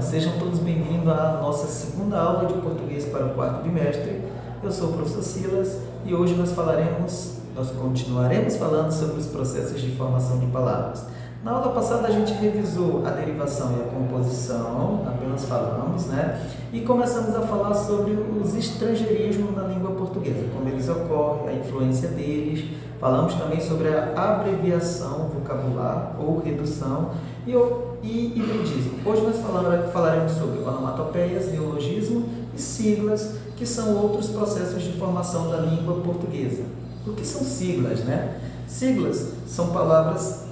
turma, sejam todos bem-vindos à nossa segunda aula de português para o quarto bimestre. Eu sou o professor Silas e hoje nós continuaremos falando sobre os processos de formação de palavras. Na aula passada a gente revisou a derivação e a composição, apenas falamos, né? E começamos a falar sobre os estrangeirismos na língua portuguesa, como eles ocorrem, a influência deles. Falamos também sobre a abreviação vocabular ou redução e hibridismo. Hoje nós falaremos sobre onomatopeias, neologismo e siglas, que são outros processos de formação da língua portuguesa. O que são siglas, né? Siglas são palavras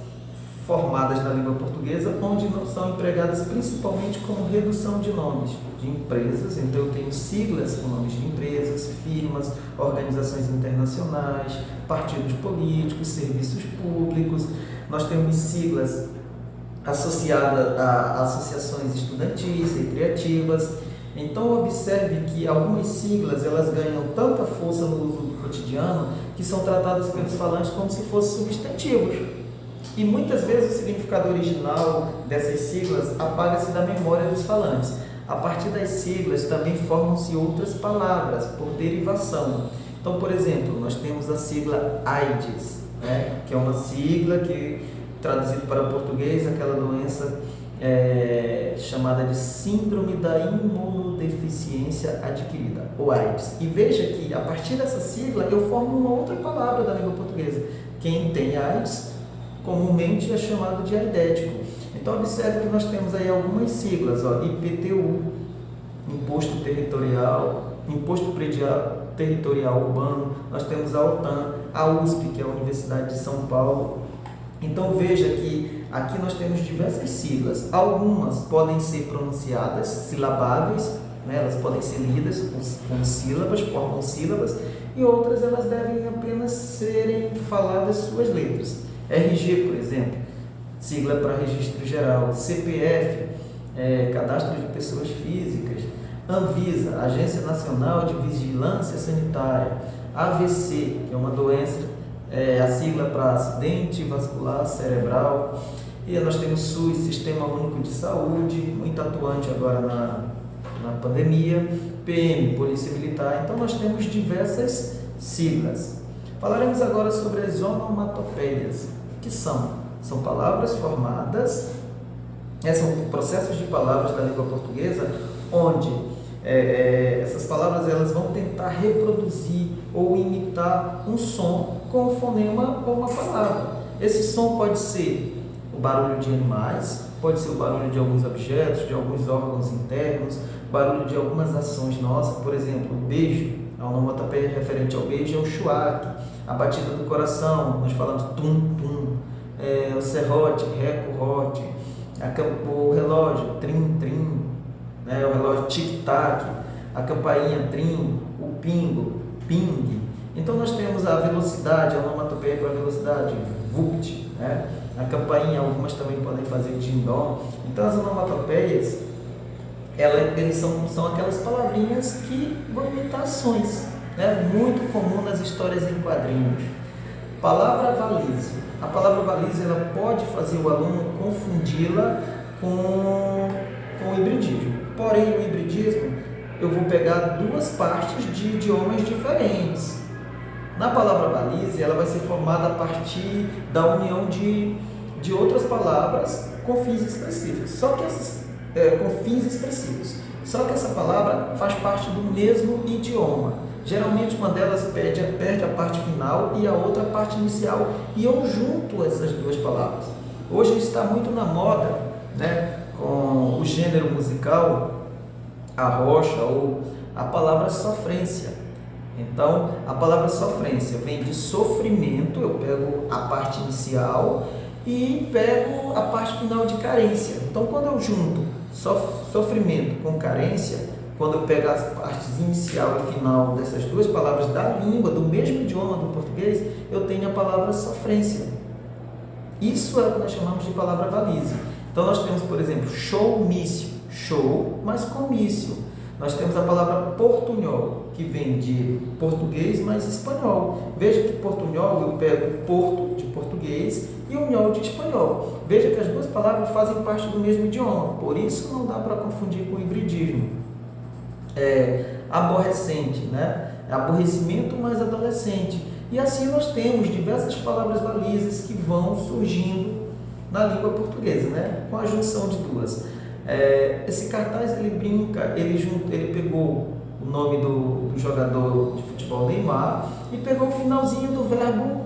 formadas na língua portuguesa, onde são empregadas principalmente como redução de nomes de empresas. Então, eu tenho siglas com nomes de empresas, firmas, organizações internacionais, partidos políticos, serviços públicos. Nós temos siglas associadas a associações estudantis, recreativas. Então, observe que algumas siglas elas ganham tanta força no uso do cotidiano que são tratadas pelos falantes como se fossem substantivos. E muitas vezes o significado original dessas siglas apaga-se da memória dos falantes. A partir das siglas também formam-se outras palavras por derivação. Então, por exemplo, nós temos a sigla AIDS, né? Que é uma sigla que, traduzido para o português, aquela doença chamada de Síndrome da Imunodeficiência Adquirida, ou AIDS. E veja que, a partir dessa sigla, eu formo uma outra palavra da língua portuguesa. Quem tem AIDS comumente é chamado de aidético. Então, observe que nós temos aí algumas siglas, IPTU, Imposto Territorial, Imposto Predial Territorial Urbano, nós temos a OTAN, a USP, que é a Universidade de São Paulo. Então, veja que aqui nós temos diversas siglas. Algumas podem ser pronunciadas, silabáveis, né? Elas podem ser lidas com sílabas, formam sílabas, e outras elas devem apenas serem faladas suas letras. RG, por exemplo, sigla para Registro Geral. CPF, Cadastro de Pessoas Físicas. Anvisa, Agência Nacional de Vigilância Sanitária. AVC, que é uma doença, a sigla para Acidente Vascular Cerebral. E nós temos SUS, Sistema Único de Saúde, muito atuante agora na pandemia. PM, Polícia Militar. Então, nós temos diversas siglas. Falaremos agora sobre as onomatopeias, que são palavras formadas, são processos de palavras da língua portuguesa, onde essas palavras elas vão tentar reproduzir ou imitar um som com um fonema ou uma palavra. Esse som pode ser o barulho de animais, pode ser o barulho de alguns objetos, de alguns órgãos internos, barulho de algumas ações nossas, por exemplo, o beijo. A onomatopeia referente ao beijo é o chuaque, a batida do coração, nós falamos tum-tum, o serrote, reco-rote, o relógio, trim-trim, né? O relógio tic-tac, a campainha, trim, o pingo, ping. Então, nós temos a velocidade, a onomatopeia para velocidade, vupt, né? A campainha, algumas também podem fazer ding-dong. Então, as onomatopeias, eles são aquelas palavrinhas que vão imitar ações, né? Muito comum nas histórias em quadrinhos. Palavra valise. A palavra valise ela pode fazer o aluno confundi-la com o hibridismo. Porém, o hibridismo, eu vou pegar duas partes de idiomas diferentes. Na palavra valise, ela vai ser formada a partir da união de outras palavras com fins específicos. Só que com fins expressivos. Só que essa palavra faz parte do mesmo idioma. Geralmente uma delas perde a parte final e a outra a parte inicial. E eu junto essas duas palavras. Hoje está muito na moda, né, com o gênero musical, a rocha ou a palavra sofrência. Então, a palavra sofrência vem de sofrimento, eu pego a parte inicial e pego a parte final de carência. Então, quando eu junto sofrimento com carência, quando eu pego as partes inicial e final dessas duas palavras da língua, do mesmo idioma do português, eu tenho a palavra sofrência. Isso é o que nós chamamos de palavra valise. Então, nós temos, por exemplo, showmício, show, mas comício. Nós temos a palavra portunhol, que vem de português mais espanhol. Veja que portunhol eu pego porto de português e União de espanhol. Veja que as duas palavras fazem parte do mesmo idioma, por isso não dá para confundir com hibridismo. Aborrecente, né? Aborrecimento mais adolescente. E assim nós temos diversas palavras balizas que vão surgindo na língua portuguesa, né? Com a junção de duas. Esse cartaz ele brinca, ele pegou o nome do jogador de futebol Neymar e pegou o finalzinho do verbo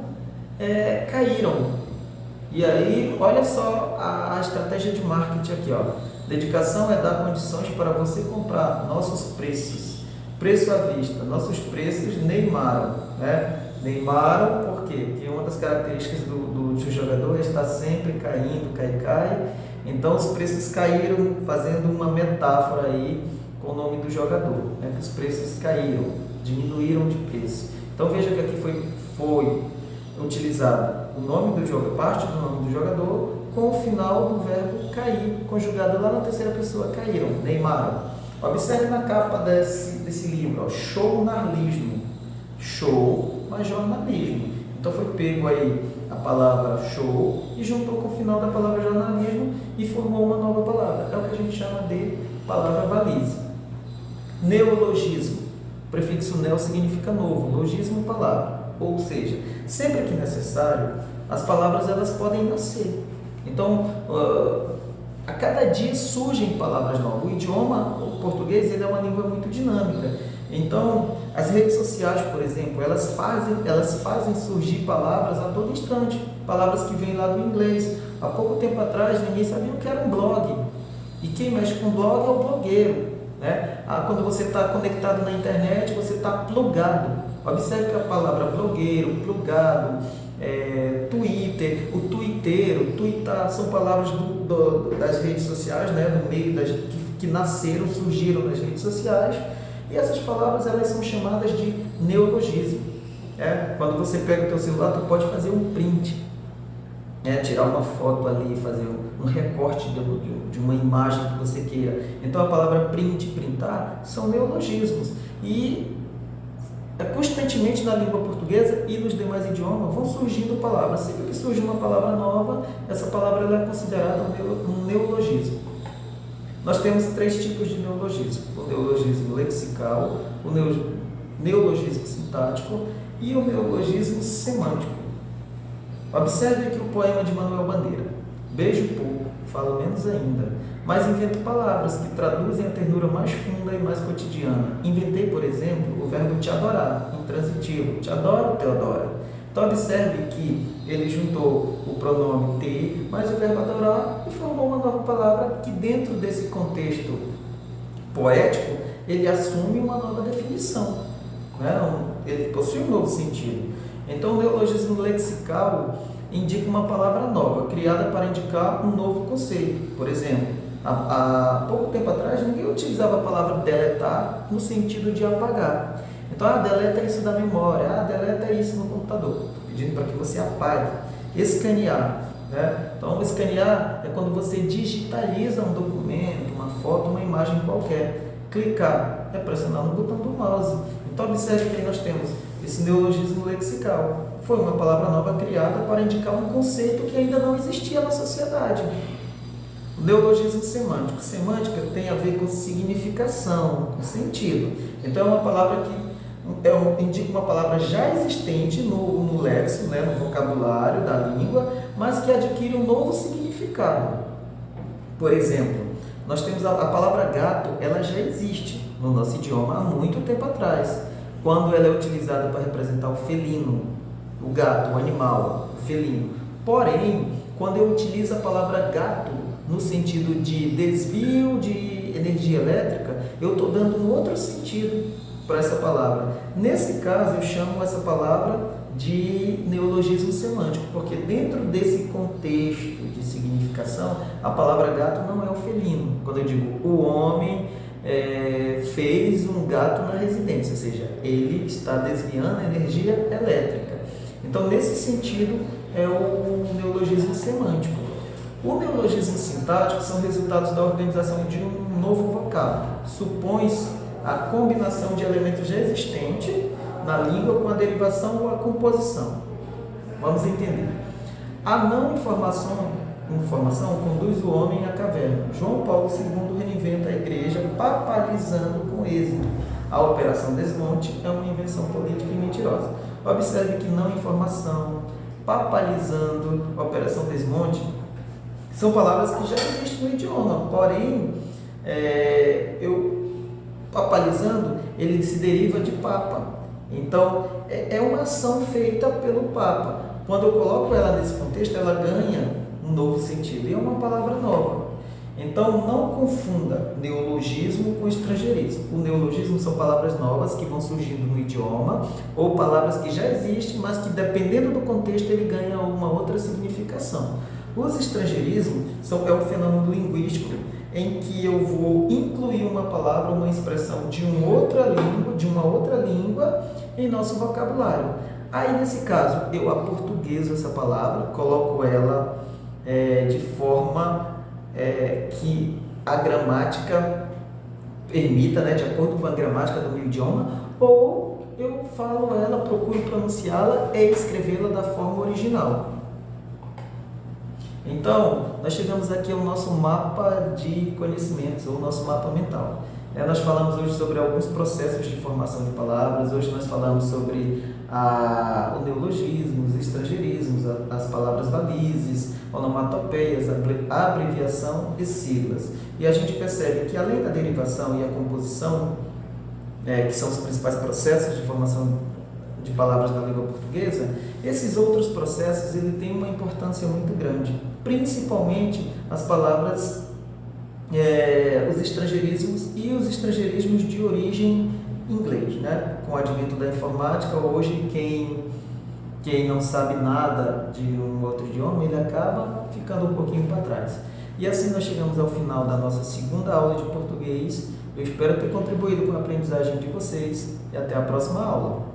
caíram. E aí, olha só a estratégia de marketing aqui, ó. Dedicação é dar condições para você comprar nossos preços. Preço à vista. Nossos preços neymaram, né? Neymaram por quê? Porque uma das características do jogador é estar sempre caindo, cai. Então, os preços caíram, fazendo uma metáfora aí com o nome do jogador, né? Que os preços caíram, diminuíram de preço. Então, veja que aqui foi utilizado o nome do jogador, parte do nome do jogador, com o final do verbo cair, conjugado lá na terceira pessoa, caíram, neymaram. Observe na capa desse livro, ó, jornalismo. Show, mas jornalismo. Então foi pego aí a palavra show e juntou com o final da palavra jornalismo e formou uma nova palavra. É o que a gente chama de palavra baliza. Neologismo. O prefixo neo significa novo, logismo, palavra. Ou seja, sempre que necessário, as palavras elas podem nascer. Então, a cada dia surgem palavras novas. O idioma, o português, ele é uma língua muito dinâmica. Então, as redes sociais, por exemplo, elas fazem surgir palavras a todo instante. Palavras que vêm lá do inglês. Há pouco tempo atrás, ninguém sabia o que era um blog. E quem mexe com blog é o blogueiro, né? Quando você está conectado na internet, você está plugado. Observe que a palavra blogueiro, plugado, Twitter, o twitteiro, twittar, são palavras das redes sociais, né? No meio que nasceram, surgiram nas redes sociais. E essas palavras elas são chamadas de neologismo. Quando você pega o teu celular, tu pode fazer um print, tirar uma foto ali, fazer um recorte de uma imagem que você queira. Então a palavra print, printar, são neologismos. E constantemente na língua portuguesa e nos demais idiomas vão surgindo palavras. Sempre que surge uma palavra nova, essa palavra ela é considerada um neologismo. Nós temos 3 tipos de neologismo: o neologismo lexical, o neologismo sintático e o neologismo semântico. Observe aqui o poema de Manuel Bandeira. Beijo pouco, falo menos ainda, mas invento palavras que traduzem a ternura mais funda e mais cotidiana. Inventei, por exemplo, o verbo te adorar, intransitivo. Te adoro, Teodora. Então, observe que ele juntou o pronome te, mais o verbo adorar, e formou uma nova palavra que, dentro desse contexto poético, ele assume uma nova definição, né? Ele possui um novo sentido. Então, o neologismo lexical indica uma palavra nova, criada para indicar um novo conceito. Por exemplo, há pouco tempo atrás, ninguém utilizava a palavra deletar no sentido de apagar. Então, deleta isso da memória, deleta isso no computador. Estou pedindo para que você apague. Escanear, né? Então, escanear é quando você digitaliza um documento, uma foto, uma imagem qualquer. Clicar é pressionar no botão do mouse. Então, observe que aí nós temos esse neologismo lexical. Foi uma palavra nova criada para indicar um conceito que ainda não existia na sociedade. O neologismo semântico. Semântica tem a ver com significação, com sentido. Então, é uma palavra que indica uma palavra já existente no léxico, né, no vocabulário da língua, mas que adquire um novo significado. Por exemplo, nós temos a palavra gato, ela já existe no nosso idioma há muito tempo atrás, quando ela é utilizada para representar o felino, o gato, o animal, o felino. Porém, quando eu utilizo a palavra gato no sentido de desvio de energia elétrica, eu estou dando um outro sentido para essa palavra. Nesse caso, eu chamo essa palavra de neologismo semântico, porque dentro desse contexto de significação, a palavra gato não é o felino. Quando eu digo o homem fez um gato na residência, ou seja, ele está desviando a energia elétrica. Então, nesse sentido, é o neologismo semântico. O neologismo sintático são resultados da organização de um novo vocábulo. Supõe-se a combinação de elementos já existentes na língua com a derivação ou a composição. Vamos entender. A não informação conduz o homem à caverna. João Paulo II reinventa a igreja papalizando com êxito. A Operação Desmonte é uma invenção política e mentirosa. Observe que não informação, papalizando, Operação Desmonte, são palavras que já existem no idioma, porém, papalizando, ele se deriva de papa. Então, é uma ação feita pelo papa. Quando eu coloco ela nesse contexto, ela ganha um novo sentido, e é uma palavra nova. Então, não confunda neologismo com estrangeirismo. O neologismo são palavras novas que vão surgindo no idioma, ou palavras que já existem, mas que, dependendo do contexto, ele ganha uma outra significação. Os estrangeirismos é um fenômeno linguístico em que eu vou incluir uma palavra, uma expressão de uma outra língua em nosso vocabulário. Aí, nesse caso, eu aportugueso essa palavra, coloco ela de forma que a gramática permita, de acordo com a gramática do meu idioma, ou eu falo ela, procuro pronunciá-la e escrevê-la da forma original. Então, nós chegamos aqui ao nosso mapa de conhecimentos, ou nosso mapa mental. Nós falamos hoje sobre alguns processos de formação de palavras, hoje nós falamos sobre o neologismo, os estrangeirismos, as palavras balizes, onomatopeias, abreviação e siglas. E a gente percebe que, além da derivação e a composição, que são os principais processos de formação de palavras na língua portuguesa, esses outros processos ele tem uma importância muito grande, principalmente as palavras, os estrangeirismos e os estrangeirismos de origem inglês, Com o advento da informática, hoje quem não sabe nada de um outro idioma, ele acaba ficando um pouquinho para trás. E assim nós chegamos ao final da nossa segunda aula de português. Eu espero ter contribuído com a aprendizagem de vocês e até a próxima aula.